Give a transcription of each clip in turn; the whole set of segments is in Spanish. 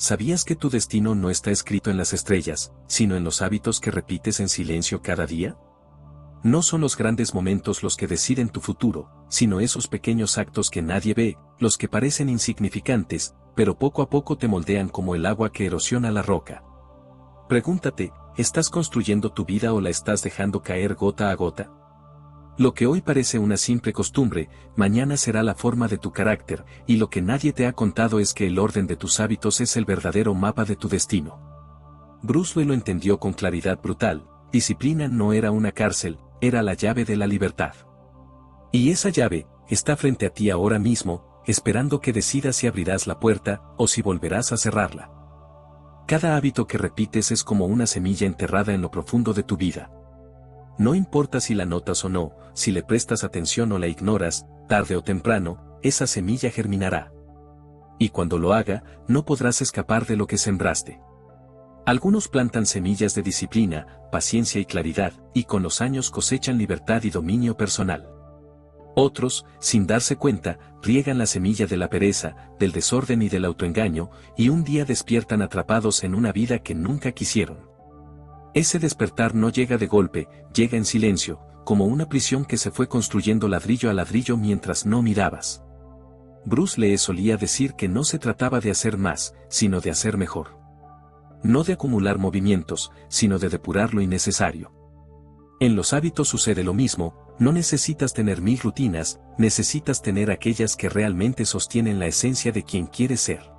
¿Sabías que tu destino no está escrito en las estrellas, sino en los hábitos que repites en silencio cada día? No son los grandes momentos los que deciden tu futuro, sino esos pequeños actos que nadie ve, los que parecen insignificantes, pero poco a poco te moldean como el agua que erosiona la roca. Pregúntate, ¿estás construyendo tu vida o la estás dejando caer gota a gota? Lo que hoy parece una simple costumbre, mañana será la forma de tu carácter, y lo que nadie te ha contado es que el orden de tus hábitos es el verdadero mapa de tu destino. Bruce Lee lo entendió con claridad brutal: disciplina no era una cárcel, era la llave de la libertad. Y esa llave está frente a ti ahora mismo, esperando que decidas si abrirás la puerta o si volverás a cerrarla. Cada hábito que repites es como una semilla enterrada en lo profundo de tu vida. No importa si la notas o no, si le prestas atención o la ignoras, tarde o temprano, esa semilla germinará. Y cuando lo haga, no podrás escapar de lo que sembraste. Algunos plantan semillas de disciplina, paciencia y claridad, y con los años cosechan libertad y dominio personal. Otros, sin darse cuenta, riegan la semilla de la pereza, del desorden y del autoengaño, y un día despiertan atrapados en una vida que nunca quisieron. Ese despertar no llega de golpe, llega en silencio, como una prisión que se fue construyendo ladrillo a ladrillo mientras no mirabas. Bruce Lee solía decir que no se trataba de hacer más, sino de hacer mejor. No de acumular movimientos, sino de depurar lo innecesario. En los hábitos sucede lo mismo, no necesitas tener 1000 rutinas, necesitas tener aquellas que realmente sostienen la esencia de quien quieres ser.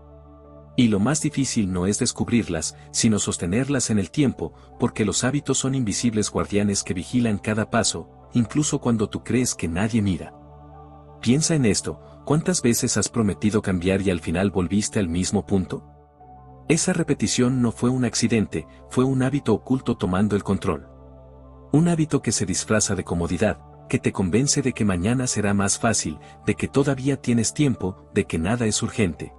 Y lo más difícil no es descubrirlas, sino sostenerlas en el tiempo, porque los hábitos son invisibles guardianes que vigilan cada paso, incluso cuando tú crees que nadie mira. Piensa en esto: ¿cuántas veces has prometido cambiar y al final volviste al mismo punto? Esa repetición no fue un accidente, fue un hábito oculto tomando el control. Un hábito que se disfraza de comodidad, que te convence de que mañana será más fácil, de que todavía tienes tiempo, de que nada es urgente.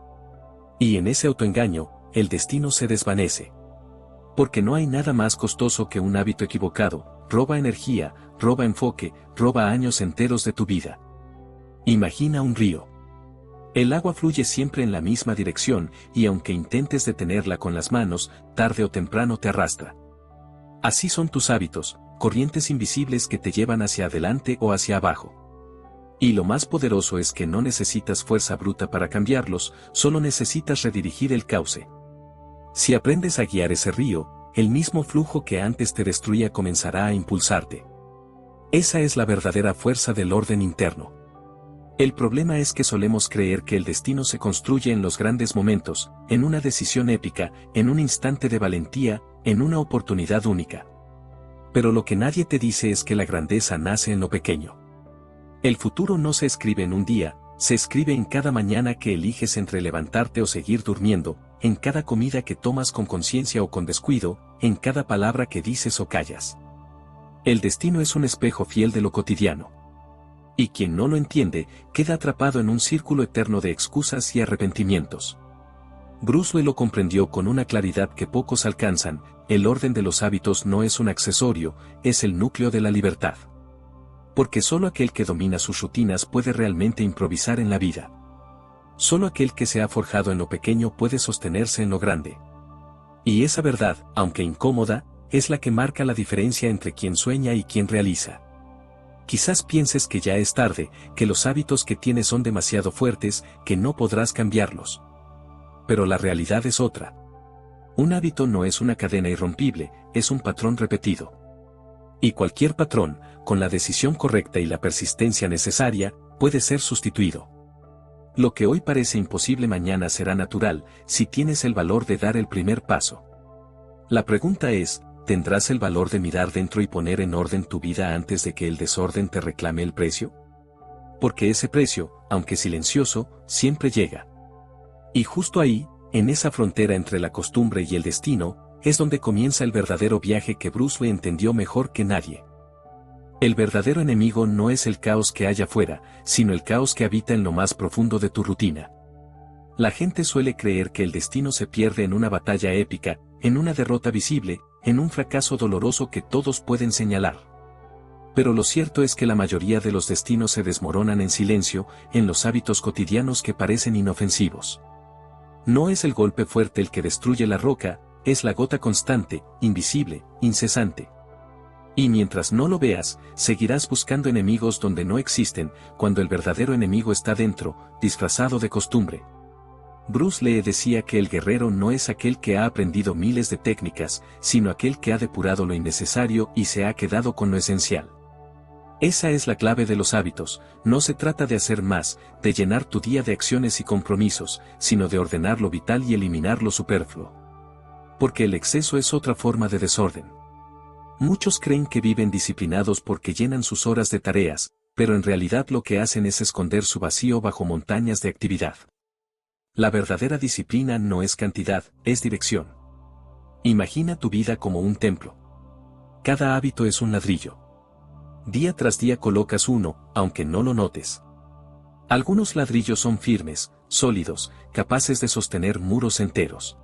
Y en ese autoengaño, el destino se desvanece. Porque no hay nada más costoso que un hábito equivocado: roba energía, roba enfoque, roba años enteros de tu vida. Imagina un río. El agua fluye siempre en la misma dirección, y aunque intentes detenerla con las manos, tarde o temprano te arrastra. Así son tus hábitos, corrientes invisibles que te llevan hacia adelante o hacia abajo. Y lo más poderoso es que no necesitas fuerza bruta para cambiarlos, solo necesitas redirigir el cauce. Si aprendes a guiar ese río, el mismo flujo que antes te destruía comenzará a impulsarte. Esa es la verdadera fuerza del orden interno. El problema es que solemos creer que el destino se construye en los grandes momentos, en una decisión épica, en un instante de valentía, en una oportunidad única. Pero lo que nadie te dice es que la grandeza nace en lo pequeño. El futuro no se escribe en un día, se escribe en cada mañana que eliges entre levantarte o seguir durmiendo, en cada comida que tomas con conciencia o con descuido, en cada palabra que dices o callas. El destino es un espejo fiel de lo cotidiano. Y quien no lo entiende, queda atrapado en un círculo eterno de excusas y arrepentimientos. Bruce Lee lo comprendió con una claridad que pocos alcanzan: el orden de los hábitos no es un accesorio, es el núcleo de la libertad. Porque solo aquel que domina sus rutinas puede realmente improvisar en la vida. Solo aquel que se ha forjado en lo pequeño puede sostenerse en lo grande. Y esa verdad, aunque incómoda, es la que marca la diferencia entre quien sueña y quien realiza. Quizás pienses que ya es tarde, que los hábitos que tienes son demasiado fuertes, que no podrás cambiarlos. Pero la realidad es otra. Un hábito no es una cadena irrompible, es un patrón repetido. Y cualquier patrón, con la decisión correcta y la persistencia necesaria, puede ser sustituido. Lo que hoy parece imposible mañana será natural, si tienes el valor de dar el primer paso. La pregunta es: ¿tendrás el valor de mirar dentro y poner en orden tu vida antes de que el desorden te reclame el precio? Porque ese precio, aunque silencioso, siempre llega. Y justo ahí, en esa frontera entre la costumbre y el destino, es donde comienza el verdadero viaje que Bruce Lee entendió mejor que nadie. El verdadero enemigo no es el caos que hay afuera, sino el caos que habita en lo más profundo de tu rutina. La gente suele creer que el destino se pierde en una batalla épica, en una derrota visible, en un fracaso doloroso que todos pueden señalar. Pero lo cierto es que la mayoría de los destinos se desmoronan en silencio, en los hábitos cotidianos que parecen inofensivos. No es el golpe fuerte el que destruye la roca, es la gota constante, invisible, incesante. Y mientras no lo veas, seguirás buscando enemigos donde no existen, cuando el verdadero enemigo está dentro, disfrazado de costumbre. Bruce Lee decía que el guerrero no es aquel que ha aprendido miles de técnicas, sino aquel que ha depurado lo innecesario y se ha quedado con lo esencial. Esa es la clave de los hábitos, no se trata de hacer más, de llenar tu día de acciones y compromisos, sino de ordenar lo vital y eliminar lo superfluo. Porque el exceso es otra forma de desorden. Muchos creen que viven disciplinados porque llenan sus horas de tareas, pero en realidad lo que hacen es esconder su vacío bajo montañas de actividad. La verdadera disciplina no es cantidad, es dirección. Imagina tu vida como un templo. Cada hábito es un ladrillo. Día tras día colocas uno, aunque no lo notes. Algunos ladrillos son firmes, sólidos, capaces de sostener muros enteros.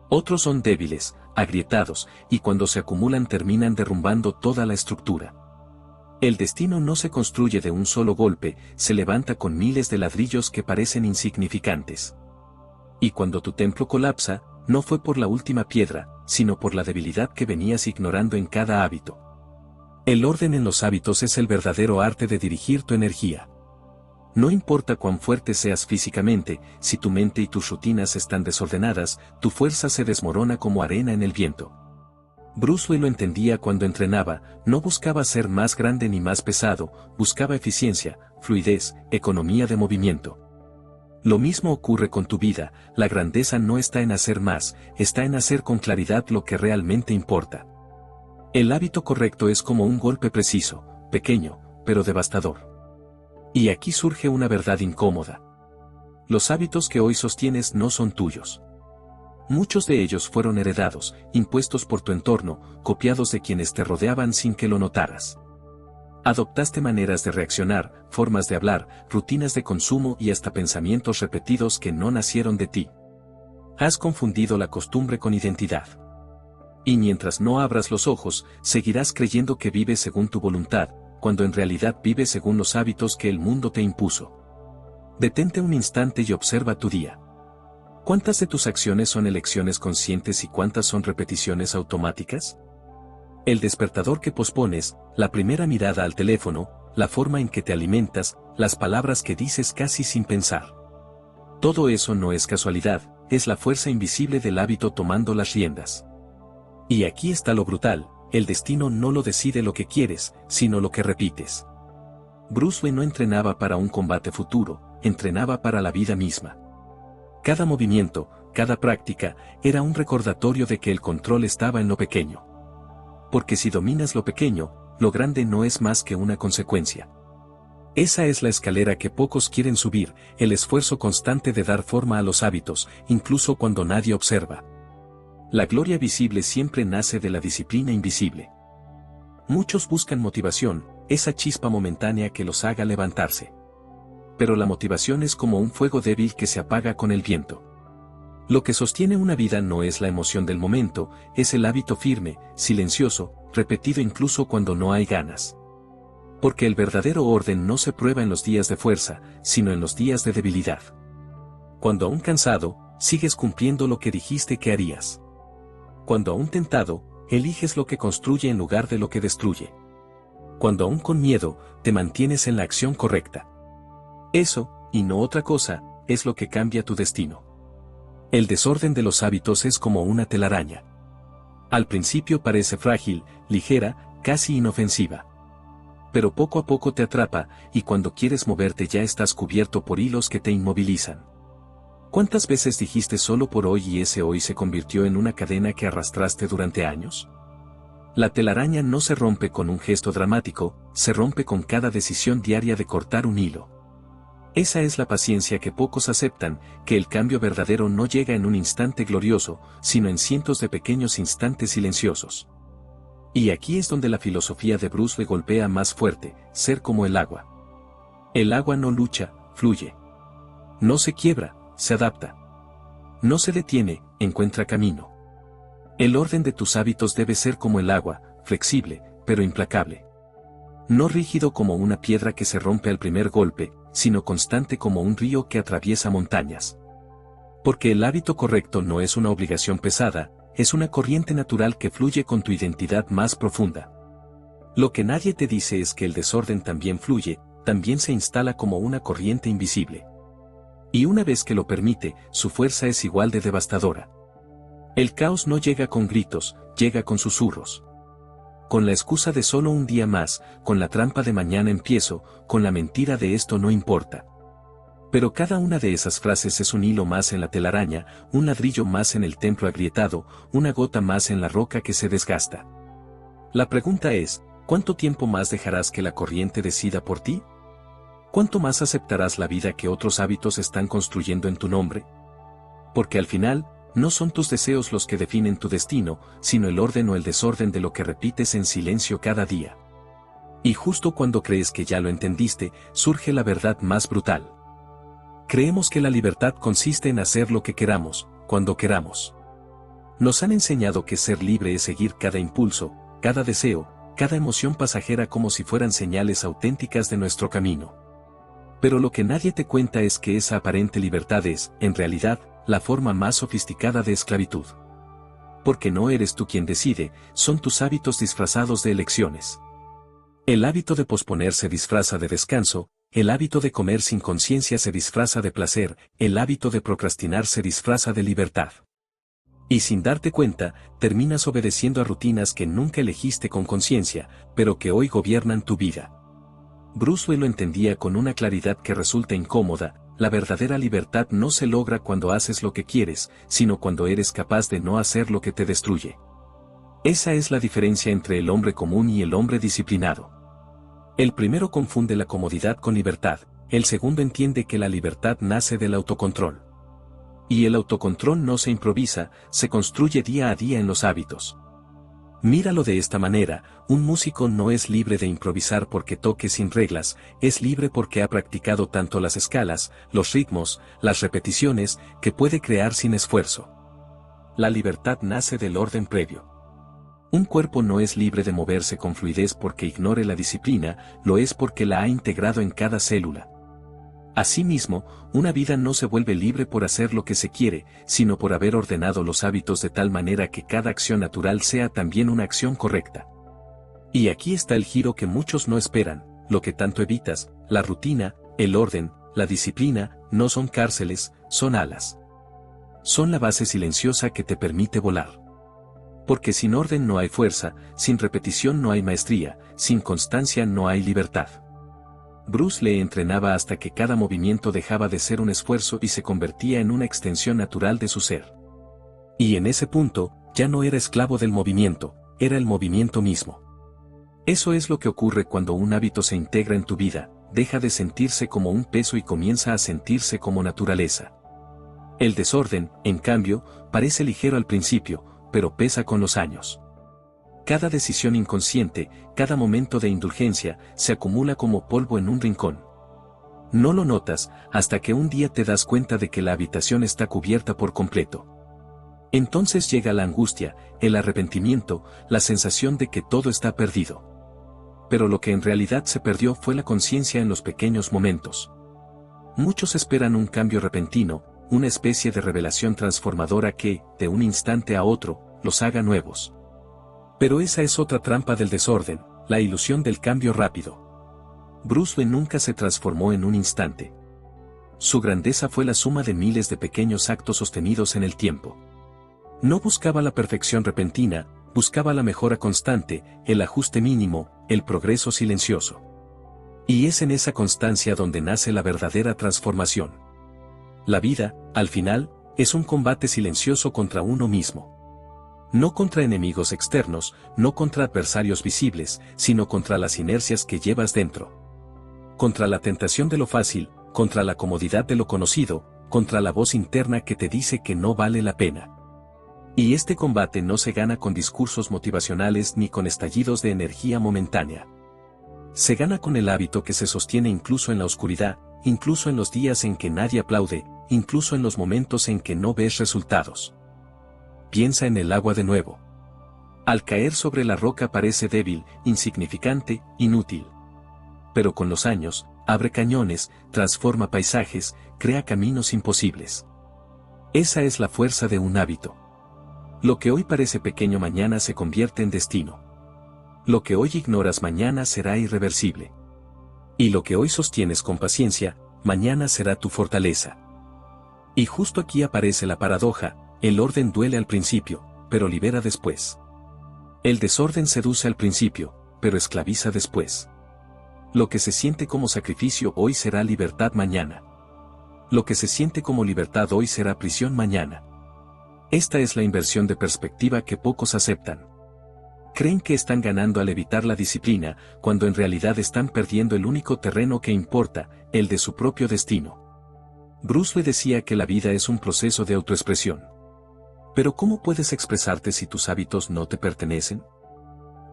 Otros son débiles, agrietados, y cuando se acumulan terminan derrumbando toda la estructura. El destino no se construye de un solo golpe, se levanta con miles de ladrillos que parecen insignificantes. Y cuando tu templo colapsa, no fue por la última piedra, sino por la debilidad que venías ignorando en cada hábito. El orden en los hábitos es el verdadero arte de dirigir tu energía. No importa cuán fuerte seas físicamente, si tu mente y tus rutinas están desordenadas, tu fuerza se desmorona como arena en el viento. Bruce Lee lo entendía cuando entrenaba, no buscaba ser más grande ni más pesado, buscaba eficiencia, fluidez, economía de movimiento. Lo mismo ocurre con tu vida, la grandeza no está en hacer más, está en hacer con claridad lo que realmente importa. El hábito correcto es como un golpe preciso, pequeño, pero devastador. Y aquí surge una verdad incómoda. Los hábitos que hoy sostienes no son tuyos. Muchos de ellos fueron heredados, impuestos por tu entorno, copiados de quienes te rodeaban sin que lo notaras. Adoptaste maneras de reaccionar, formas de hablar, rutinas de consumo y hasta pensamientos repetidos que no nacieron de ti. Has confundido la costumbre con identidad. Y mientras no abras los ojos, seguirás creyendo que vives según tu voluntad, cuando en realidad vives según los hábitos que el mundo te impuso. Detente un instante y observa tu día. ¿Cuántas de tus acciones son elecciones conscientes y cuántas son repeticiones automáticas? El despertador que pospones, la primera mirada al teléfono, la forma en que te alimentas, las palabras que dices casi sin pensar. Todo eso no es casualidad, es la fuerza invisible del hábito tomando las riendas. Y aquí está lo brutal, el destino no lo decide lo que quieres, sino lo que repites. Bruce Lee no entrenaba para un combate futuro, entrenaba para la vida misma. Cada movimiento, cada práctica, era un recordatorio de que el control estaba en lo pequeño. Porque si dominas lo pequeño, lo grande no es más que una consecuencia. Esa es la escalera que pocos quieren subir, el esfuerzo constante de dar forma a los hábitos, incluso cuando nadie observa. La gloria visible siempre nace de la disciplina invisible. Muchos buscan motivación, esa chispa momentánea que los haga levantarse. Pero la motivación es como un fuego débil que se apaga con el viento. Lo que sostiene una vida no es la emoción del momento, es el hábito firme, silencioso, repetido incluso cuando no hay ganas. Porque el verdadero orden no se prueba en los días de fuerza, sino en los días de debilidad. Cuando aún cansado, sigues cumpliendo lo que dijiste que harías. Cuando aún tentado, eliges lo que construye en lugar de lo que destruye. Cuando aún con miedo, te mantienes en la acción correcta. Eso, y no otra cosa, es lo que cambia tu destino. El desorden de los hábitos es como una telaraña. Al principio parece frágil, ligera, casi inofensiva. Pero poco a poco te atrapa, y cuando quieres moverte ya estás cubierto por hilos que te inmovilizan. ¿Cuántas veces dijiste solo por hoy y ese hoy se convirtió en una cadena que arrastraste durante años? La telaraña no se rompe con un gesto dramático, se rompe con cada decisión diaria de cortar un hilo. Esa es la paciencia que pocos aceptan, que el cambio verdadero no llega en un instante glorioso, sino en cientos de pequeños instantes silenciosos. Y aquí es donde la filosofía de Bruce Lee golpea más fuerte, ser como el agua. El agua no lucha, fluye. No se quiebra, se adapta. No se detiene, encuentra camino. El orden de tus hábitos debe ser como el agua, flexible, pero implacable. No rígido como una piedra que se rompe al primer golpe, sino constante como un río que atraviesa montañas. Porque el hábito correcto no es una obligación pesada, es una corriente natural que fluye con tu identidad más profunda. Lo que nadie te dice es que el desorden también fluye, también se instala como una corriente invisible. Y una vez que lo permite, su fuerza es igual de devastadora. El caos no llega con gritos, llega con susurros. Con la excusa de solo un día más, con la trampa de mañana empiezo, con la mentira de esto no importa. Pero cada una de esas frases es un hilo más en la telaraña, un ladrillo más en el templo agrietado, una gota más en la roca que se desgasta. La pregunta es, ¿cuánto tiempo más dejarás que la corriente decida por ti? ¿Cuánto más aceptarás la vida que otros hábitos están construyendo en tu nombre? Porque al final, no son tus deseos los que definen tu destino, sino el orden o el desorden de lo que repites en silencio cada día. Y justo cuando crees que ya lo entendiste, surge la verdad más brutal. Creemos que la libertad consiste en hacer lo que queramos, cuando queramos. Nos han enseñado que ser libre es seguir cada impulso, cada deseo, cada emoción pasajera como si fueran señales auténticas de nuestro camino. Pero lo que nadie te cuenta es que esa aparente libertad es, en realidad, la forma más sofisticada de esclavitud. Porque no eres tú quien decide, son tus hábitos disfrazados de elecciones. El hábito de posponer se disfraza de descanso, el hábito de comer sin conciencia se disfraza de placer, el hábito de procrastinar se disfraza de libertad. Y sin darte cuenta, terminas obedeciendo a rutinas que nunca elegiste con conciencia, pero que hoy gobiernan tu vida. Bruce Lee lo entendía con una claridad que resulta incómoda: la verdadera libertad no se logra cuando haces lo que quieres, sino cuando eres capaz de no hacer lo que te destruye. Esa es la diferencia entre el hombre común y el hombre disciplinado. El primero confunde la comodidad con libertad, el segundo entiende que la libertad nace del autocontrol. Y el autocontrol no se improvisa, se construye día a día en los hábitos. Míralo de esta manera: un músico no es libre de improvisar porque toque sin reglas, es libre porque ha practicado tanto las escalas, los ritmos, las repeticiones, que puede crear sin esfuerzo. La libertad nace del orden previo. Un cuerpo no es libre de moverse con fluidez porque ignore la disciplina, lo es porque la ha integrado en cada célula. Asimismo, una vida no se vuelve libre por hacer lo que se quiere, sino por haber ordenado los hábitos de tal manera que cada acción natural sea también una acción correcta. Y aquí está el giro que muchos no esperan: lo que tanto evitas, la rutina, el orden, la disciplina, no son cárceles, son alas. Son la base silenciosa que te permite volar. Porque sin orden no hay fuerza, sin repetición no hay maestría, sin constancia no hay libertad. Bruce Lee entrenaba hasta que cada movimiento dejaba de ser un esfuerzo y se convertía en una extensión natural de su ser. Y en ese punto, ya no era esclavo del movimiento, era el movimiento mismo. Eso es lo que ocurre cuando un hábito se integra en tu vida: deja de sentirse como un peso y comienza a sentirse como naturaleza. El desorden, en cambio, parece ligero al principio, pero pesa con los años. Cada decisión inconsciente, cada momento de indulgencia, se acumula como polvo en un rincón. No lo notas, hasta que un día te das cuenta de que la habitación está cubierta por completo. Entonces llega la angustia, el arrepentimiento, la sensación de que todo está perdido. Pero lo que en realidad se perdió fue la conciencia en los pequeños momentos. Muchos esperan un cambio repentino, una especie de revelación transformadora que, de un instante a otro, los haga nuevos. Pero esa es otra trampa del desorden, la ilusión del cambio rápido. Bruce Lee nunca se transformó en un instante. Su grandeza fue la suma de miles de pequeños actos sostenidos en el tiempo. No buscaba la perfección repentina, buscaba la mejora constante, el ajuste mínimo, el progreso silencioso. Y es en esa constancia donde nace la verdadera transformación. La vida, al final, es un combate silencioso contra uno mismo. No contra enemigos externos, no contra adversarios visibles, sino contra las inercias que llevas dentro. Contra la tentación de lo fácil, contra la comodidad de lo conocido, contra la voz interna que te dice que no vale la pena. Y este combate no se gana con discursos motivacionales ni con estallidos de energía momentánea. Se gana con el hábito que se sostiene incluso en la oscuridad, incluso en los días en que nadie aplaude, incluso en los momentos en que no ves resultados. Piensa en el agua de nuevo. Al caer sobre la roca parece débil, insignificante, inútil. Pero con los años, abre cañones, transforma paisajes, crea caminos imposibles. Esa es la fuerza de un hábito. Lo que hoy parece pequeño mañana se convierte en destino. Lo que hoy ignoras mañana será irreversible. Y lo que hoy sostienes con paciencia, mañana será tu fortaleza. Y justo aquí aparece la paradoja: el orden duele al principio, pero libera después. El desorden seduce al principio, pero esclaviza después. Lo que se siente como sacrificio hoy será libertad mañana. Lo que se siente como libertad hoy será prisión mañana. Esta es la inversión de perspectiva que pocos aceptan. Creen que están ganando al evitar la disciplina, cuando en realidad están perdiendo el único terreno que importa, el de su propio destino. Bruce Lee decía que la vida es un proceso de autoexpresión. Pero ¿cómo puedes expresarte si tus hábitos no te pertenecen?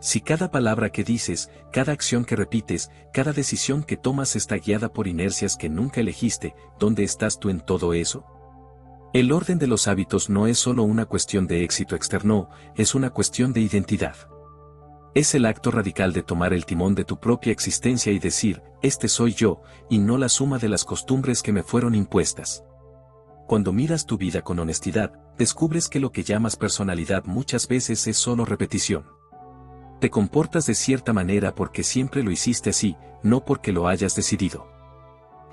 Si cada palabra que dices, cada acción que repites, cada decisión que tomas está guiada por inercias que nunca elegiste, ¿dónde estás tú en todo eso? El orden de los hábitos no es solo una cuestión de éxito externo, es una cuestión de identidad. Es el acto radical de tomar el timón de tu propia existencia y decir, este soy yo, y no la suma de las costumbres que me fueron impuestas. Cuando miras tu vida con honestidad, descubres que lo que llamas personalidad muchas veces es solo repetición. Te comportas de cierta manera porque siempre lo hiciste así, no porque lo hayas decidido.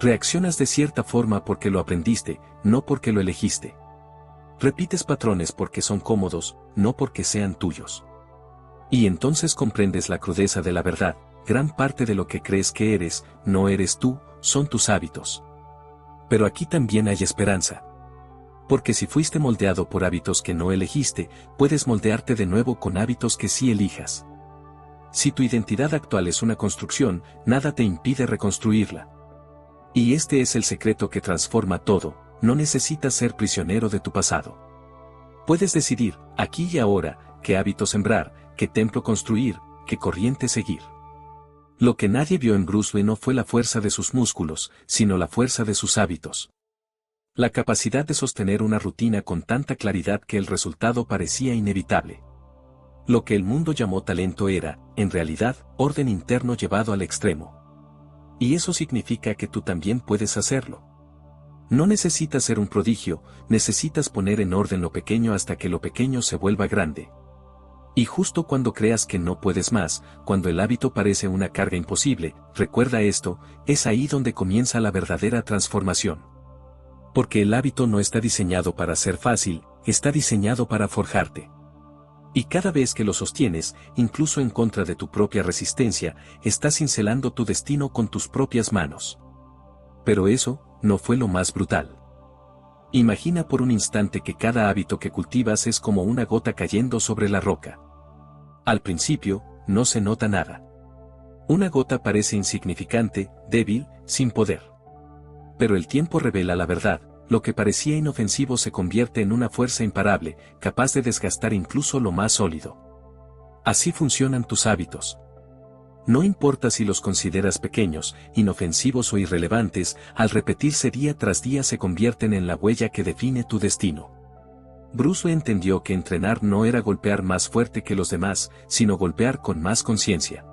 Reaccionas de cierta forma porque lo aprendiste, no porque lo elegiste. Repites patrones porque son cómodos, no porque sean tuyos. Y entonces comprendes la crudeza de la verdad: gran parte de lo que crees que eres, no eres tú, son tus hábitos. Pero aquí también hay esperanza. Porque si fuiste moldeado por hábitos que no elegiste, puedes moldearte de nuevo con hábitos que sí elijas. Si tu identidad actual es una construcción, nada te impide reconstruirla. Y este es el secreto que transforma todo: no necesitas ser prisionero de tu pasado. Puedes decidir, aquí y ahora, qué hábito sembrar, qué templo construir, qué corriente seguir. Lo que nadie vio en Bruce Lee no fue la fuerza de sus músculos, sino la fuerza de sus hábitos. La capacidad de sostener una rutina con tanta claridad que el resultado parecía inevitable. Lo que el mundo llamó talento era, en realidad, orden interno llevado al extremo. Y eso significa que tú también puedes hacerlo. No necesitas ser un prodigio, necesitas poner en orden lo pequeño hasta que lo pequeño se vuelva grande. Y justo cuando creas que no puedes más, cuando el hábito parece una carga imposible, recuerda esto: es ahí donde comienza la verdadera transformación. Porque el hábito no está diseñado para ser fácil, está diseñado para forjarte. Y cada vez que lo sostienes, incluso en contra de tu propia resistencia, estás cincelando tu destino con tus propias manos. Pero eso no fue lo más brutal. Imagina por un instante que cada hábito que cultivas es como una gota cayendo sobre la roca. Al principio, no se nota nada. Una gota parece insignificante, débil, sin poder. Pero el tiempo revela la verdad: lo que parecía inofensivo se convierte en una fuerza imparable, capaz de desgastar incluso lo más sólido. Así funcionan tus hábitos. No importa si los consideras pequeños, inofensivos o irrelevantes, al repetirse día tras día se convierten en la huella que define tu destino. Bruce Lee entendió que entrenar no era golpear más fuerte que los demás, sino golpear con más conciencia.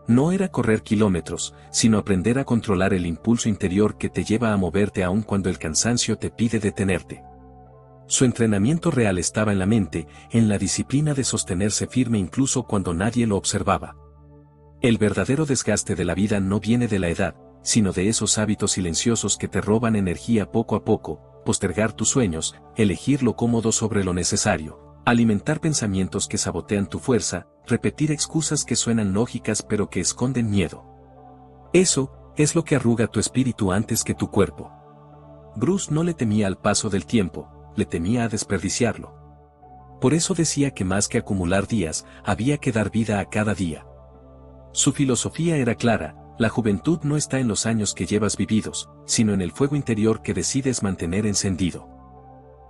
No era correr kilómetros, sino aprender a controlar el impulso interior que te lleva a moverte aun cuando el cansancio te pide detenerte. Su entrenamiento real estaba en la mente, en la disciplina de sostenerse firme incluso cuando nadie lo observaba. El verdadero desgaste de la vida no viene de la edad, sino de esos hábitos silenciosos que te roban energía poco a poco: postergar tus sueños, elegir lo cómodo sobre lo necesario, alimentar pensamientos que sabotean tu fuerza, repetir excusas que suenan lógicas pero que esconden miedo. Eso es lo que arruga tu espíritu antes que tu cuerpo. Bruce no le temía al paso del tiempo, le temía a desperdiciarlo. Por eso decía que más que acumular días, había que dar vida a cada día. Su filosofía era clara: la juventud no está en los años que llevas vividos, sino en el fuego interior que decides mantener encendido.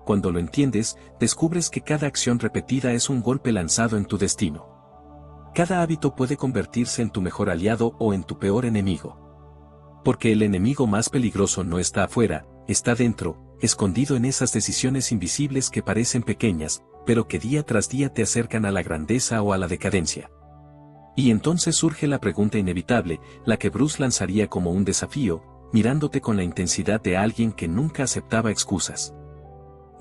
Cuando lo entiendes, descubres que cada acción repetida es un golpe lanzado en tu destino. Cada hábito puede convertirse en tu mejor aliado o en tu peor enemigo. Porque el enemigo más peligroso no está afuera, está dentro, escondido en esas decisiones invisibles que parecen pequeñas, pero que día tras día te acercan a la grandeza o a la decadencia. Y entonces surge la pregunta inevitable, la que Bruce lanzaría como un desafío, mirándote con la intensidad de alguien que nunca aceptaba excusas.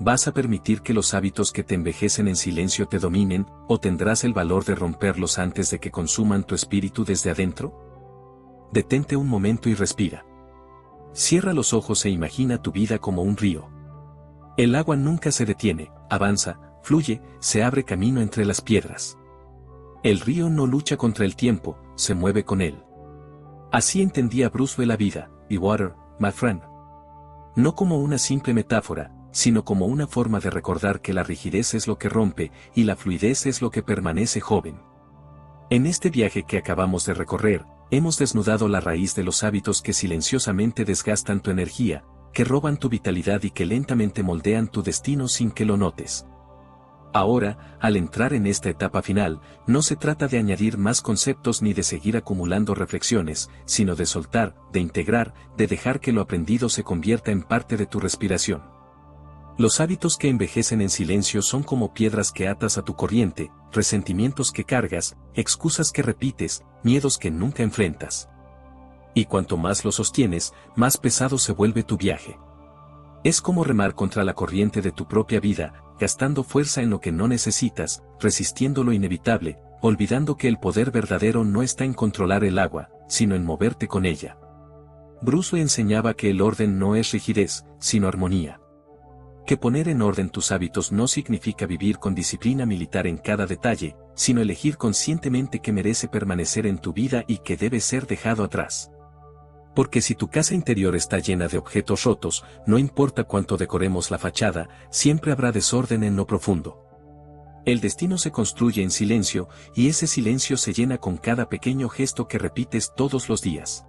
¿Vas a permitir que los hábitos que te envejecen en silencio te dominen, o tendrás el valor de romperlos antes de que consuman tu espíritu desde adentro? Detente un momento y respira. Cierra los ojos e imagina tu vida como un río. El agua nunca se detiene, avanza, fluye, se abre camino entre las piedras. El río no lucha contra el tiempo, se mueve con él. Así entendía Bruce Lee la vida, be water, my friend. No como una simple metáfora, sino como una forma de recordar que la rigidez es lo que rompe, y la fluidez es lo que permanece joven. En este viaje que acabamos de recorrer, hemos desnudado la raíz de los hábitos que silenciosamente desgastan tu energía, que roban tu vitalidad y que lentamente moldean tu destino sin que lo notes. Ahora, al entrar en esta etapa final, no se trata de añadir más conceptos ni de seguir acumulando reflexiones, sino de soltar, de integrar, de dejar que lo aprendido se convierta en parte de tu respiración. Los hábitos que envejecen en silencio son como piedras que atas a tu corriente, resentimientos que cargas, excusas que repites, miedos que nunca enfrentas. Y cuanto más lo sostienes, más pesado se vuelve tu viaje. Es como remar contra la corriente de tu propia vida, gastando fuerza en lo que no necesitas, resistiendo lo inevitable, olvidando que el poder verdadero no está en controlar el agua, sino en moverte con ella. Bruce Lee enseñaba que el orden no es rigidez, sino armonía. Que poner en orden tus hábitos no significa vivir con disciplina militar en cada detalle, sino elegir conscientemente que merece permanecer en tu vida y que debe ser dejado atrás. Porque si tu casa interior está llena de objetos rotos, no importa cuánto decoremos la fachada, siempre habrá desorden en lo profundo. El destino se construye en silencio, y ese silencio se llena con cada pequeño gesto que repites todos los días.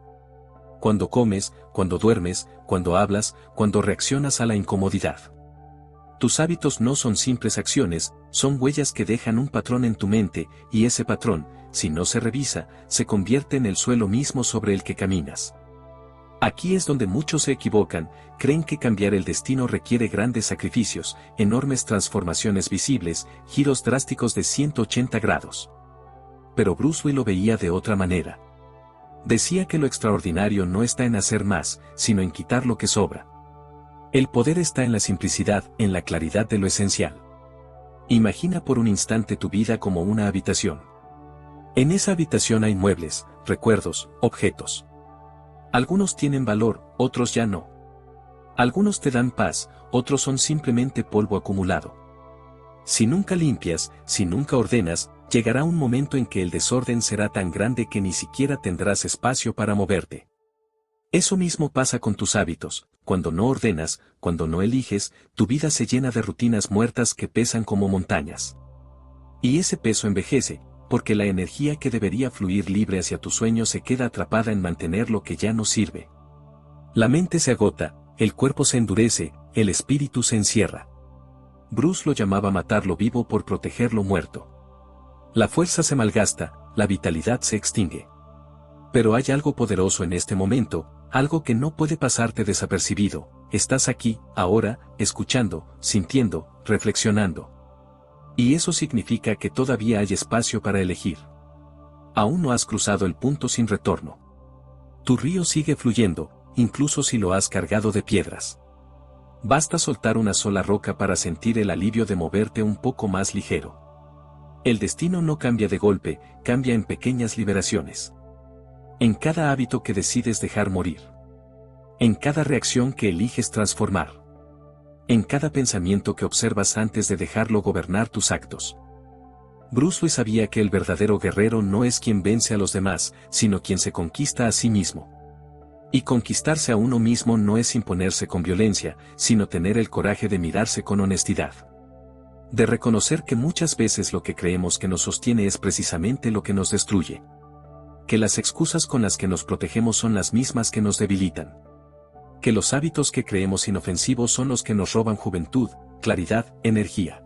Cuando comes, cuando duermes, cuando hablas, cuando reaccionas a la incomodidad. Tus hábitos no son simples acciones, son huellas que dejan un patrón en tu mente, y ese patrón, si no se revisa, se convierte en el suelo mismo sobre el que caminas. Aquí es donde muchos se equivocan, creen que cambiar el destino requiere grandes sacrificios, enormes transformaciones visibles, giros drásticos de 180 grados. Pero Bruce Lee lo veía de otra manera. Decía que lo extraordinario no está en hacer más, sino en quitar lo que sobra. El poder está en la simplicidad, en la claridad de lo esencial. Imagina por un instante tu vida como una habitación. En esa habitación hay muebles, recuerdos, objetos. Algunos tienen valor, otros ya no. Algunos te dan paz, otros son simplemente polvo acumulado. Si nunca limpias, si nunca ordenas, llegará un momento en que el desorden será tan grande que ni siquiera tendrás espacio para moverte. Eso mismo pasa con tus hábitos, cuando no ordenas, cuando no eliges, tu vida se llena de rutinas muertas que pesan como montañas. Y ese peso envejece, porque la energía que debería fluir libre hacia tu sueño se queda atrapada en mantener lo que ya no sirve. La mente se agota, el cuerpo se endurece, el espíritu se encierra. Bruce lo llamaba matar lo vivo por proteger lo muerto. La fuerza se malgasta, la vitalidad se extingue. Pero hay algo poderoso en este momento, algo que no puede pasarte desapercibido. Estás aquí, ahora, escuchando, sintiendo, reflexionando. Y eso significa que todavía hay espacio para elegir. Aún no has cruzado el punto sin retorno. Tu río sigue fluyendo, incluso si lo has cargado de piedras. Basta soltar una sola roca para sentir el alivio de moverte un poco más ligero. El destino no cambia de golpe, cambia en pequeñas liberaciones. En cada hábito que decides dejar morir. En cada reacción que eliges transformar. En cada pensamiento que observas antes de dejarlo gobernar tus actos. Bruce Lee sabía que el verdadero guerrero no es quien vence a los demás, sino quien se conquista a sí mismo. Y conquistarse a uno mismo no es imponerse con violencia, sino tener el coraje de mirarse con honestidad. De reconocer que muchas veces lo que creemos que nos sostiene es precisamente lo que nos destruye. Que las excusas con las que nos protegemos son las mismas que nos debilitan. Que los hábitos que creemos inofensivos son los que nos roban juventud, claridad, energía.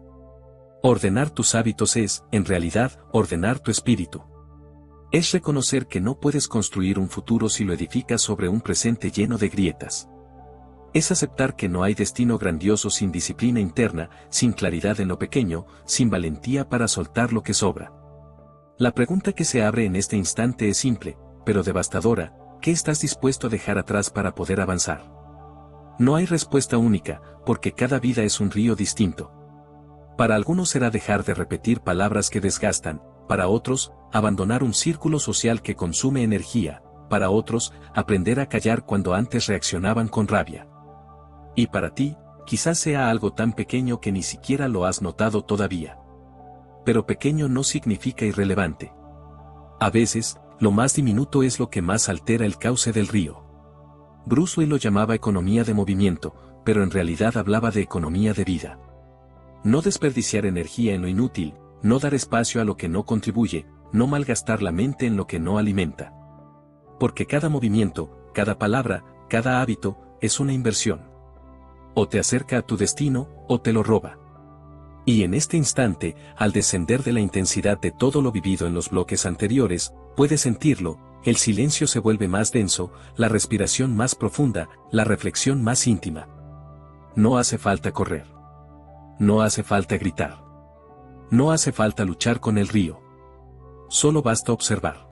Ordenar tus hábitos es, en realidad, ordenar tu espíritu. Es reconocer que no puedes construir un futuro si lo edificas sobre un presente lleno de grietas. Es aceptar que no hay destino grandioso sin disciplina interna, sin claridad en lo pequeño, sin valentía para soltar lo que sobra. La pregunta que se abre en este instante es simple, pero devastadora: ¿qué estás dispuesto a dejar atrás para poder avanzar? No hay respuesta única, porque cada vida es un río distinto. Para algunos será dejar de repetir palabras que desgastan, para otros, abandonar un círculo social que consume energía, para otros, aprender a callar cuando antes reaccionaban con rabia. Y para ti, quizás sea algo tan pequeño que ni siquiera lo has notado todavía. Pero pequeño no significa irrelevante. A veces, lo más diminuto es lo que más altera el cauce del río. Bruce Lee lo llamaba economía de movimiento, pero en realidad hablaba de economía de vida. No desperdiciar energía en lo inútil, no dar espacio a lo que no contribuye, no malgastar la mente en lo que no alimenta. Porque cada movimiento, cada palabra, cada hábito, es una inversión. O te acerca a tu destino, o te lo roba. Y en este instante, al descender de la intensidad de todo lo vivido en los bloques anteriores, puedes sentirlo, el silencio se vuelve más denso, la respiración más profunda, la reflexión más íntima. No hace falta correr. No hace falta gritar. No hace falta luchar con el río. Solo basta observar.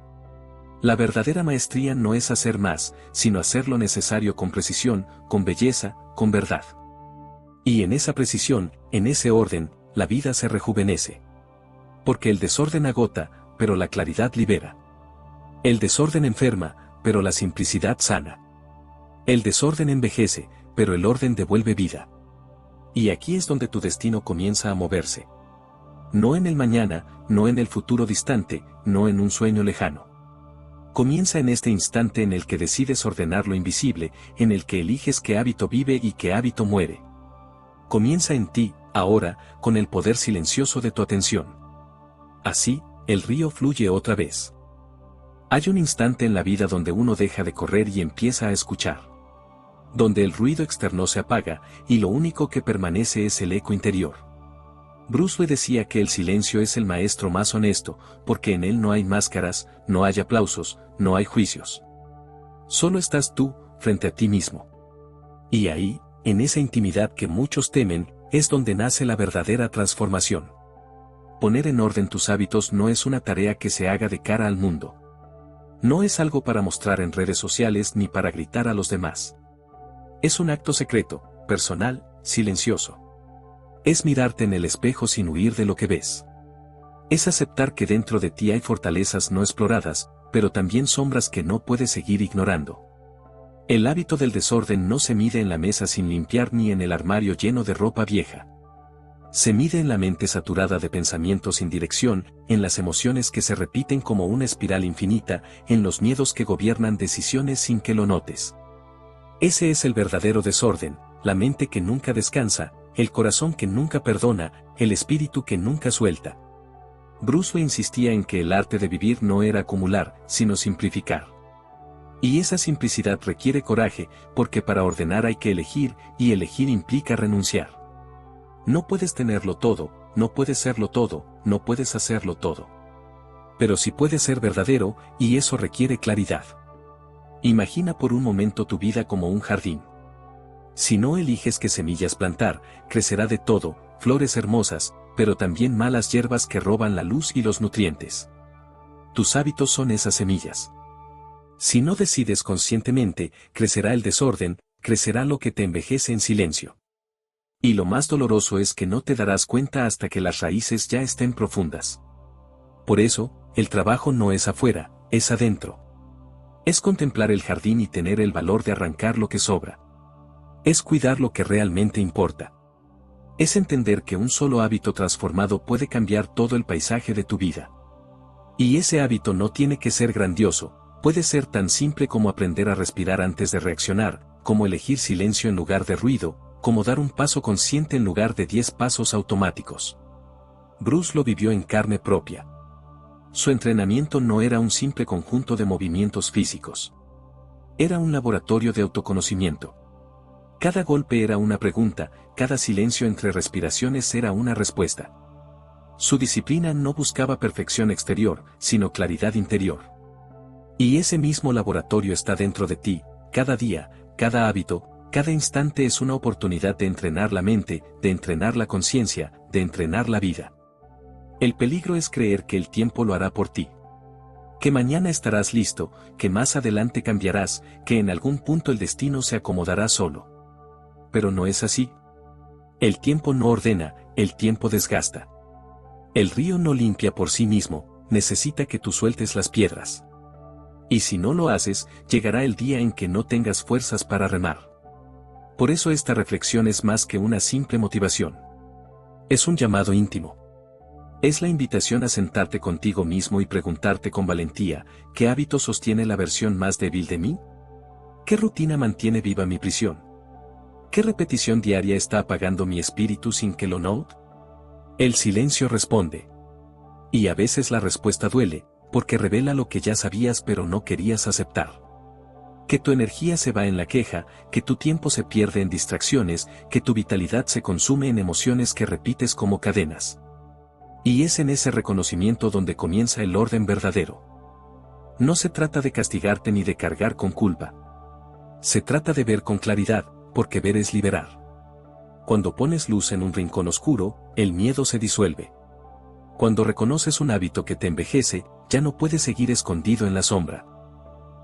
La verdadera maestría no es hacer más, sino hacer lo necesario con precisión, con belleza, con verdad. Y en esa precisión, en ese orden, la vida se rejuvenece. Porque el desorden agota, pero la claridad libera. El desorden enferma, pero la simplicidad sana. El desorden envejece, pero el orden devuelve vida. Y aquí es donde tu destino comienza a moverse. No en el mañana, no en el futuro distante, no en un sueño lejano. Comienza en este instante en el que decides ordenar lo invisible, en el que eliges qué hábito vive y qué hábito muere. Comienza en ti, ahora, con el poder silencioso de tu atención. Así, el río fluye otra vez. Hay un instante en la vida donde uno deja de correr y empieza a escuchar. Donde el ruido externo se apaga, y lo único que permanece es el eco interior. Bruce Lee decía que el silencio es el maestro más honesto, porque en él no hay máscaras, no hay aplausos, no hay juicios. Solo estás tú, frente a ti mismo. Y ahí, en esa intimidad que muchos temen, es donde nace la verdadera transformación. Poner en orden tus hábitos no es una tarea que se haga de cara al mundo. No es algo para mostrar en redes sociales ni para gritar a los demás. Es un acto secreto, personal, silencioso. Es mirarte en el espejo sin huir de lo que ves. Es aceptar que dentro de ti hay fortalezas no exploradas, pero también sombras que no puedes seguir ignorando. El hábito del desorden no se mide en la mesa sin limpiar ni en el armario lleno de ropa vieja. Se mide en la mente saturada de pensamientos sin dirección, en las emociones que se repiten como una espiral infinita, en los miedos que gobiernan decisiones sin que lo notes. Ese es el verdadero desorden, la mente que nunca descansa, el corazón que nunca perdona, el espíritu que nunca suelta. Bruce Lee insistía en que el arte de vivir no era acumular, sino simplificar. Y esa simplicidad requiere coraje, porque para ordenar hay que elegir, y elegir implica renunciar. No puedes tenerlo todo, no puedes serlo todo, no puedes hacerlo todo. Pero sí puedes ser verdadero, y eso requiere claridad. Imagina por un momento tu vida como un jardín. Si no eliges qué semillas plantar, crecerá de todo, flores hermosas, pero también malas hierbas que roban la luz y los nutrientes. Tus hábitos son esas semillas. Si no decides conscientemente, crecerá el desorden, crecerá lo que te envejece en silencio. Y lo más doloroso es que no te darás cuenta hasta que las raíces ya estén profundas. Por eso, el trabajo no es afuera, es adentro. Es contemplar el jardín y tener el valor de arrancar lo que sobra. Es cuidar lo que realmente importa. Es entender que un solo hábito transformado puede cambiar todo el paisaje de tu vida. Y ese hábito no tiene que ser grandioso, puede ser tan simple como aprender a respirar antes de reaccionar, como elegir silencio en lugar de ruido, como dar un paso consciente en lugar de 10 pasos automáticos. Bruce lo vivió en carne propia. Su entrenamiento no era un simple conjunto de movimientos físicos. Era un laboratorio de autoconocimiento. Cada golpe era una pregunta, cada silencio entre respiraciones era una respuesta. Su disciplina no buscaba perfección exterior, sino claridad interior. Y ese mismo laboratorio está dentro de ti, cada día, cada hábito, cada instante es una oportunidad de entrenar la mente, de entrenar la conciencia, de entrenar la vida. El peligro es creer que el tiempo lo hará por ti. Que mañana estarás listo, que más adelante cambiarás, que en algún punto el destino se acomodará solo. pero no es así. El tiempo no ordena, el tiempo desgasta. El río no limpia por sí mismo, necesita que tú sueltes las piedras. Y si no lo haces, llegará el día en que no tengas fuerzas para remar. Por eso esta reflexión es más que una simple motivación. Es un llamado íntimo. Es la invitación a sentarte contigo mismo y preguntarte con valentía, ¿qué hábito sostiene la versión más débil de mí? ¿Qué rutina mantiene viva mi prisión? ¿Qué repetición diaria está apagando mi espíritu sin que lo note? El silencio responde. Y a veces la respuesta duele, porque revela lo que ya sabías pero no querías aceptar. Que tu energía se va en la queja, que tu tiempo se pierde en distracciones, que tu vitalidad se consume en emociones que repites como cadenas. Y es en ese reconocimiento donde comienza el orden verdadero. No se trata de castigarte ni de cargar con culpa. Se trata de ver con claridad, porque ver es liberar. Cuando pones luz en un rincón oscuro, el miedo se disuelve. Cuando reconoces un hábito que te envejece, ya no puedes seguir escondido en la sombra.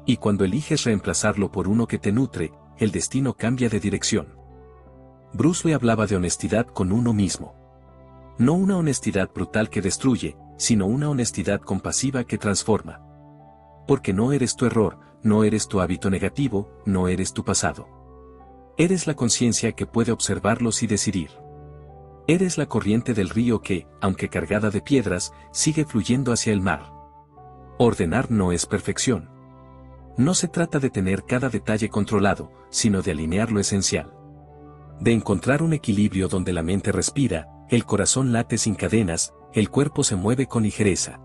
Y cuando eliges reemplazarlo por uno que te nutre, el destino cambia de dirección. Bruce Lee hablaba de honestidad con uno mismo. No una honestidad brutal que destruye, sino una honestidad compasiva que transforma. Porque no eres tu error, no eres tu hábito negativo, no eres tu pasado. Eres la conciencia que puede observarlos y decidir. Eres la corriente del río que, aunque cargada de piedras, sigue fluyendo hacia el mar. Ordenar no es perfección. No se trata de tener cada detalle controlado, sino de alinear lo esencial. De encontrar un equilibrio donde la mente respira, el corazón late sin cadenas, el cuerpo se mueve con ligereza.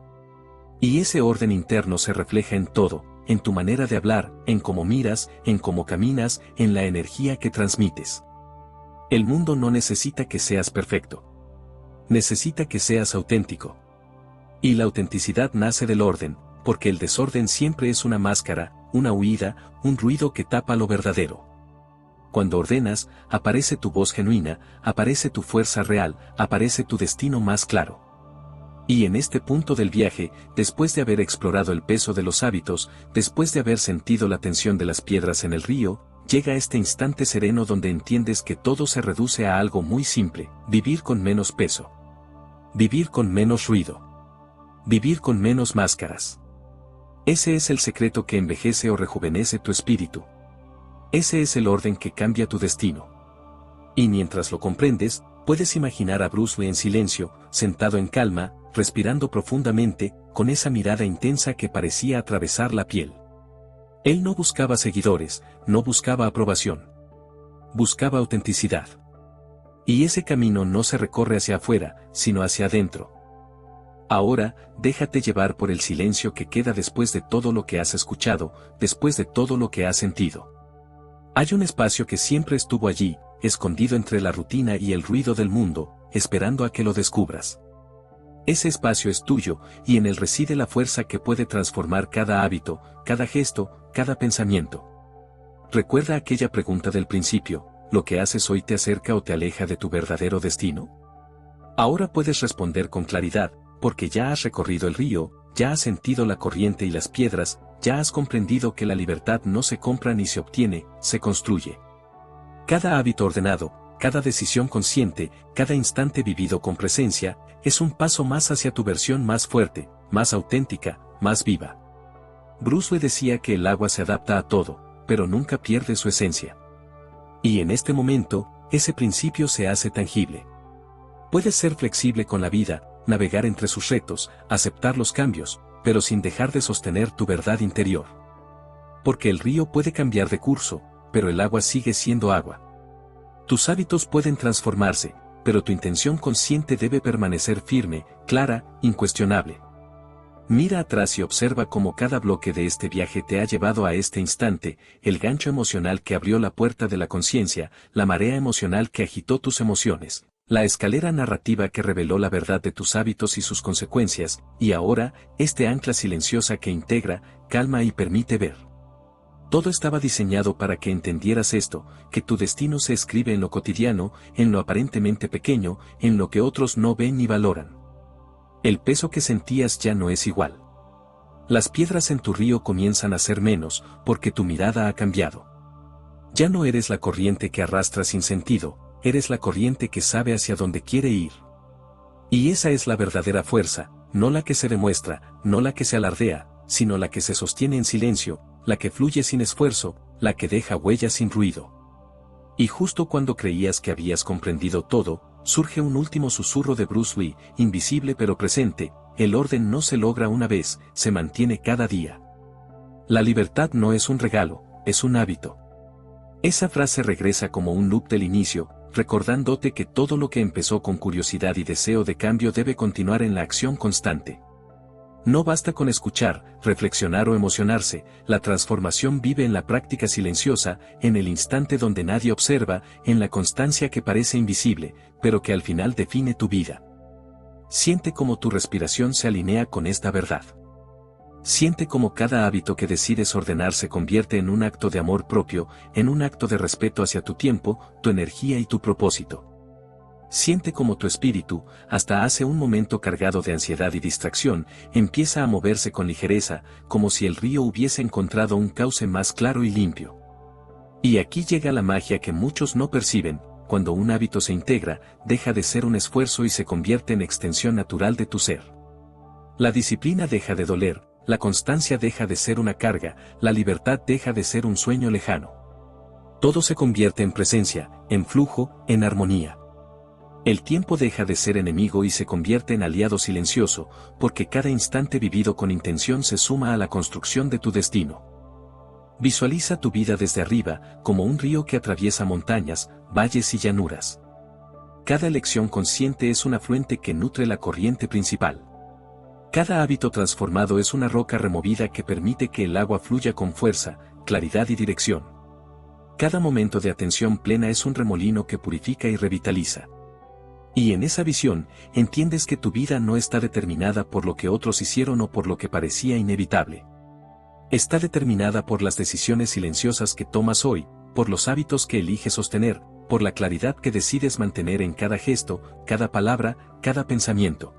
Y ese orden interno se refleja en todo, en tu manera de hablar, en cómo miras, en cómo caminas, en la energía que transmites. El mundo no necesita que seas perfecto. Necesita que seas auténtico. Y la autenticidad nace del orden, porque el desorden siempre es una máscara, una huida, un ruido que tapa lo verdadero. Cuando ordenas, aparece tu voz genuina, aparece tu fuerza real, aparece tu destino más claro. Y en este punto del viaje, después de haber explorado el peso de los hábitos, después de haber sentido la tensión de las piedras en el río, llega este instante sereno donde entiendes que todo se reduce a algo muy simple: vivir con menos peso. Vivir con menos ruido. Vivir con menos máscaras. Ese es el secreto que envejece o rejuvenece tu espíritu. Ese es el orden que cambia tu destino. Y mientras lo comprendes, puedes imaginar a Bruce Lee en silencio, sentado en calma, respirando profundamente, con esa mirada intensa que parecía atravesar la piel. Él no buscaba seguidores, no buscaba aprobación. Buscaba autenticidad. Y ese camino no se recorre hacia afuera, sino hacia adentro. Ahora, déjate llevar por el silencio que queda después de todo lo que has escuchado, después de todo lo que has sentido. Hay un espacio que siempre estuvo allí, escondido entre la rutina y el ruido del mundo, esperando a que lo descubras. Ese espacio es tuyo, y en él reside la fuerza que puede transformar cada hábito, cada gesto, cada pensamiento. Recuerda aquella pregunta del principio: ¿lo que haces hoy te acerca o te aleja de tu verdadero destino? Ahora puedes responder con claridad, porque ya has recorrido el río, ya has sentido la corriente y las piedras, ya has comprendido que la libertad no se compra ni se obtiene, se construye. Cada hábito ordenado, cada decisión consciente, cada instante vivido con presencia, es un paso más hacia tu versión más fuerte, más auténtica, más viva. Bruce Lee decía que el agua se adapta a todo, pero nunca pierde su esencia. Y en este momento, ese principio se hace tangible. Puedes ser flexible con la vida, navegar entre sus retos, aceptar los cambios, pero sin dejar de sostener tu verdad interior. Porque el río puede cambiar de curso, pero el agua sigue siendo agua. Tus hábitos pueden transformarse, pero tu intención consciente debe permanecer firme, clara, incuestionable. Mira atrás y observa cómo cada bloque de este viaje te ha llevado a este instante, el gancho emocional que abrió la puerta de la conciencia, la marea emocional que agitó tus emociones, la escalera narrativa que reveló la verdad de tus hábitos y sus consecuencias, y ahora, este ancla silenciosa que integra, calma y permite ver. Todo estaba diseñado para que entendieras esto, que tu destino se escribe en lo cotidiano, en lo aparentemente pequeño, en lo que otros no ven ni valoran. El peso que sentías ya no es igual. Las piedras en tu río comienzan a ser menos, porque tu mirada ha cambiado. Ya no eres la corriente que arrastra sin sentido, eres la corriente que sabe hacia dónde quiere ir. Y esa es la verdadera fuerza, no la que se demuestra, no la que se alardea, sino la que se sostiene en silencio, la que fluye sin esfuerzo, la que deja huellas sin ruido. Y justo cuando creías que habías comprendido todo, surge un último susurro de Bruce Lee, invisible pero presente: el orden no se logra una vez, se mantiene cada día. La libertad no es un regalo, es un hábito. Esa frase regresa como un loop del inicio, recordándote que todo lo que empezó con curiosidad y deseo de cambio debe continuar en la acción constante. No basta con escuchar, reflexionar o emocionarse, la transformación vive en la práctica silenciosa, en el instante donde nadie observa, en la constancia que parece invisible, pero que al final define tu vida. Siente cómo tu respiración se alinea con esta verdad. Siente cómo cada hábito que decides ordenar se convierte en un acto de amor propio, en un acto de respeto hacia tu tiempo, tu energía y tu propósito. Siente cómo tu espíritu, hasta hace un momento cargado de ansiedad y distracción, empieza a moverse con ligereza, como si el río hubiese encontrado un cauce más claro y limpio. Y aquí llega la magia que muchos no perciben: cuando un hábito se integra, deja de ser un esfuerzo y se convierte en extensión natural de tu ser. La disciplina deja de doler, la constancia deja de ser una carga, la libertad deja de ser un sueño lejano. Todo se convierte en presencia, en flujo, en armonía. El tiempo deja de ser enemigo y se convierte en aliado silencioso, porque cada instante vivido con intención se suma a la construcción de tu destino. Visualiza tu vida desde arriba, como un río que atraviesa montañas, valles y llanuras. Cada elección consciente es un afluente que nutre la corriente principal. Cada hábito transformado es una roca removida que permite que el agua fluya con fuerza, claridad y dirección. Cada momento de atención plena es un remolino que purifica y revitaliza. Y en esa visión, entiendes que tu vida no está determinada por lo que otros hicieron o por lo que parecía inevitable. Está determinada por las decisiones silenciosas que tomas hoy, por los hábitos que eliges sostener, por la claridad que decides mantener en cada gesto, cada palabra, cada pensamiento.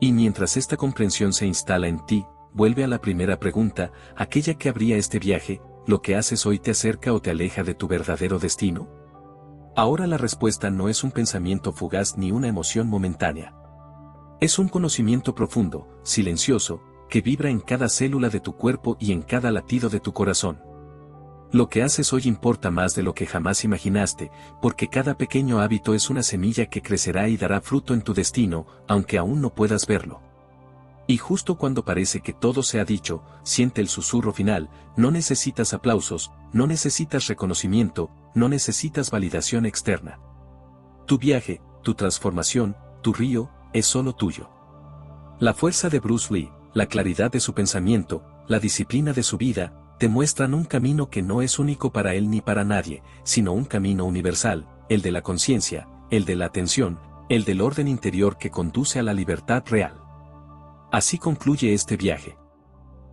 Y mientras esta comprensión se instala en ti, vuelve a la primera pregunta, aquella que abría este viaje: ¿lo que haces hoy te acerca o te aleja de tu verdadero destino? Ahora la respuesta no es un pensamiento fugaz ni una emoción momentánea. Es un conocimiento profundo, silencioso, que vibra en cada célula de tu cuerpo y en cada latido de tu corazón. Lo que haces hoy importa más de lo que jamás imaginaste, porque cada pequeño hábito es una semilla que crecerá y dará fruto en tu destino, aunque aún no puedas verlo. Y justo cuando parece que todo se ha dicho, siente el susurro final: no necesitas aplausos, no necesitas reconocimiento, no necesitas validación externa. Tu viaje, tu transformación, tu río, es solo tuyo. La fuerza de Bruce Lee, la claridad de su pensamiento, la disciplina de su vida, te muestran un camino que no es único para él ni para nadie, sino un camino universal, el de la conciencia, el de la atención, el del orden interior que conduce a la libertad real. Así concluye este viaje.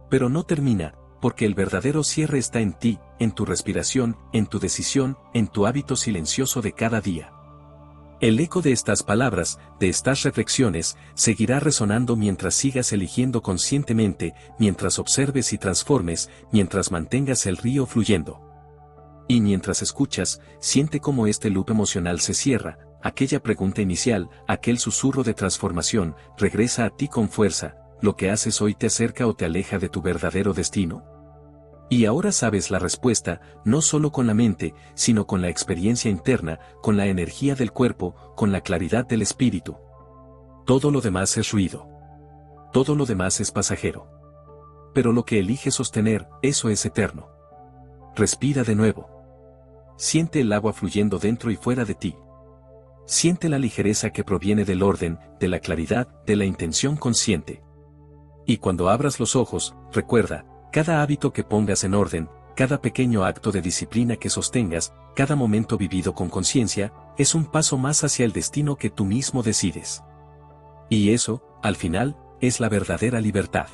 Pero no termina, porque el verdadero cierre está en ti, en tu respiración, en tu decisión, en tu hábito silencioso de cada día. El eco de estas palabras, de estas reflexiones, seguirá resonando mientras sigas eligiendo conscientemente, mientras observes y transformes, mientras mantengas el río fluyendo. Y mientras escuchas, siente cómo este loop emocional se cierra: aquella pregunta inicial, aquel susurro de transformación, regresa a ti con fuerza: ¿lo que haces hoy te acerca o te aleja de tu verdadero destino? Y ahora sabes la respuesta, no solo con la mente, sino con la experiencia interna, con la energía del cuerpo, con la claridad del espíritu. Todo lo demás es ruido. Todo lo demás es pasajero. Pero lo que eliges sostener, eso es eterno. Respira de nuevo. Siente el agua fluyendo dentro y fuera de ti. Siente la ligereza que proviene del orden, de la claridad, de la intención consciente. Y cuando abras los ojos, recuerda: cada hábito que pongas en orden, cada pequeño acto de disciplina que sostengas, cada momento vivido con conciencia, es un paso más hacia el destino que tú mismo decides. Y eso, al final, es la verdadera libertad.